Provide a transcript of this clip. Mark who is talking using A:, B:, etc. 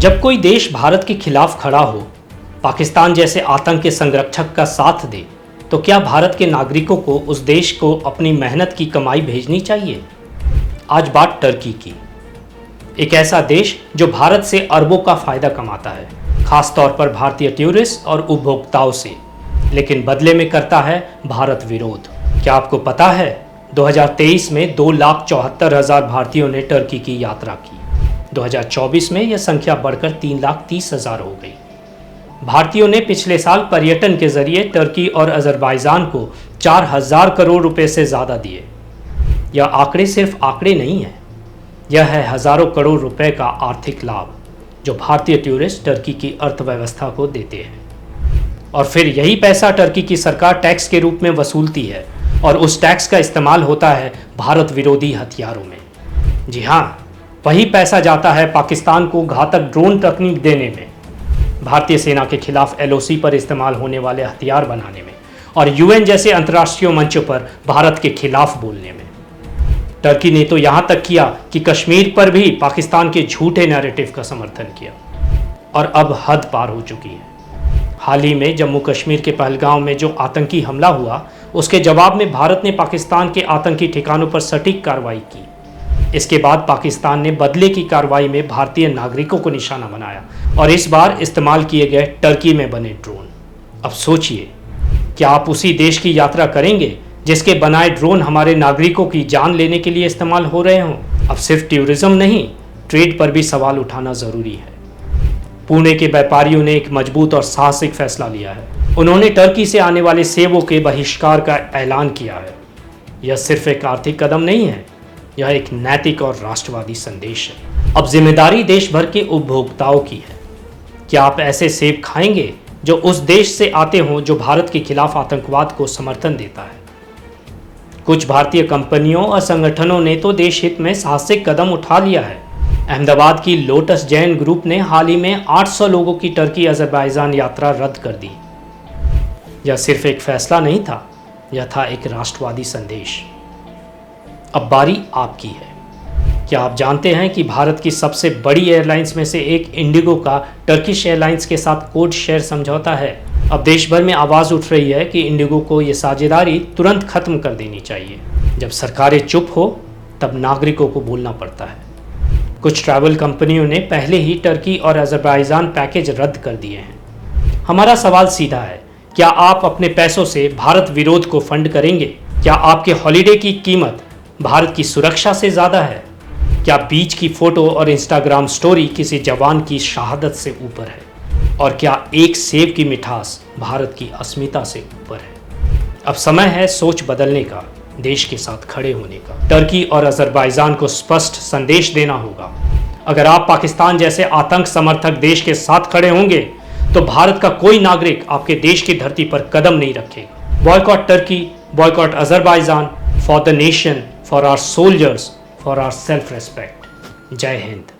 A: जब कोई देश भारत के खिलाफ खड़ा हो, पाकिस्तान जैसे आतंक के संरक्षक का साथ दे, तो क्या भारत के नागरिकों को उस देश को अपनी मेहनत की कमाई भेजनी चाहिए? आज बात टर्की की। एक ऐसा देश जो भारत से अरबों का फायदा कमाता है, खास तौर पर भारतीय टूरिस्ट और उपभोक्ताओं से, लेकिन बदले में करता है भारत विरोध। क्या आपको पता है 2023 में 2,74,000 भारतीयों ने टर्की की यात्रा की। 2024 में यह संख्या बढ़कर 3,30,000 हो गई। भारतीयों ने पिछले साल पर्यटन के जरिए टर्की और अजरबैजान को 4,000 करोड़ रुपए से ज़्यादा दिए। यह आंकड़े सिर्फ आंकड़े नहीं है, यह है हज़ारों करोड़ रुपए का आर्थिक लाभ जो भारतीय टूरिस्ट टर्की की अर्थव्यवस्था को देते हैं। और फिर यही पैसा टर्की की सरकार टैक्स के रूप में वसूलती है और उस टैक्स का इस्तेमाल होता है भारत विरोधी हथियारों में। जी हाँ, वही पैसा जाता है पाकिस्तान को घातक ड्रोन तकनीक देने में, भारतीय सेना के खिलाफ एलओसी पर इस्तेमाल होने वाले हथियार बनाने में और यूएन जैसे अंतर्राष्ट्रीय मंचों पर भारत के खिलाफ बोलने में। टर्की ने तो यहाँ तक किया कि कश्मीर पर भी पाकिस्तान के झूठे नैरेटिव का समर्थन किया और अब हद पार हो चुकी है। हाल ही में जम्मू कश्मीर के पहलगांव में जो आतंकी हमला हुआ, उसके जवाब में भारत ने पाकिस्तान के आतंकी ठिकानों पर सटीक कार्रवाई की। इसके बाद पाकिस्तान ने बदले की कार्रवाई में भारतीय नागरिकों को निशाना बनाया और इस बार इस्तेमाल किए गए टर्की में बने ड्रोन। अब सोचिए, क्या आप उसी देश की यात्रा करेंगे जिसके बनाए ड्रोन हमारे नागरिकों की जान लेने के लिए इस्तेमाल हो रहे हों? अब सिर्फ टूरिज्म नहीं, ट्रेड पर भी सवाल उठाना जरूरी है। पुणे के व्यापारियों ने एक मजबूत और साहसिक फैसला लिया है। उन्होंने टर्की से आने वाले सेबों के बहिष्कार का ऐलान किया है। यह सिर्फ एक आर्थिक कदम नहीं है, यह एक नैतिक और राष्ट्रवादी संदेश है। अब जिम्मेदारी देश भर के उपभोक्ताओं की है। क्या आप ऐसे सेब खाएंगे जो उस देश से आते हों जो भारत के खिलाफ आतंकवाद को समर्थन देता है? कुछ भारतीय कंपनियों और संगठनों ने तो देश हित में साहसिक कदम उठा लिया है। अहमदाबाद की लोटस जैन ग्रुप ने हाल ही में 800 लोगों की टर्की अजरबैजान यात्रा रद्द कर दी। यह सिर्फ एक फैसला नहीं था, यह था एक राष्ट्रवादी संदेश। अब बारी आपकी है। क्या आप जानते हैं कि भारत की सबसे बड़ी एयरलाइंस में से एक इंडिगो का टर्किश एयरलाइंस के साथ कोड शेयर समझौता है? अब देश भर में आवाज़ उठ रही है कि इंडिगो को ये साझेदारी तुरंत खत्म कर देनी चाहिए। जब सरकारें चुप हो तब नागरिकों को बोलना पड़ता है। कुछ ट्रैवल कंपनियों ने पहले ही टर्की और अजरबैजान पैकेज रद्द कर दिए हैं। हमारा सवाल सीधा है, क्या आप अपने पैसों से भारत विरोध को फंड करेंगे? क्या आपके हॉलिडे की कीमत भारत की सुरक्षा से ज़्यादा है? क्या बीच की फोटो और इंस्टाग्राम स्टोरी किसी जवान की शहादत से ऊपर है? और क्या एक सेब की मिठास भारत की अस्मिता से ऊपर है? अब समय है सोच बदलने का, देश के साथ खड़े होने का। टर्की और अजरबैजान को स्पष्ट संदेश देना होगा। अगर आप पाकिस्तान जैसे आतंक समर्थक देश के साथ खड़े होंगे तो भारत का कोई नागरिक आपके देश की धरती पर कदम नहीं रखेगा। Boycott Turkey, boycott Azerbaijan, for the nation, for our soldiers, for our self respect. जय हिंद।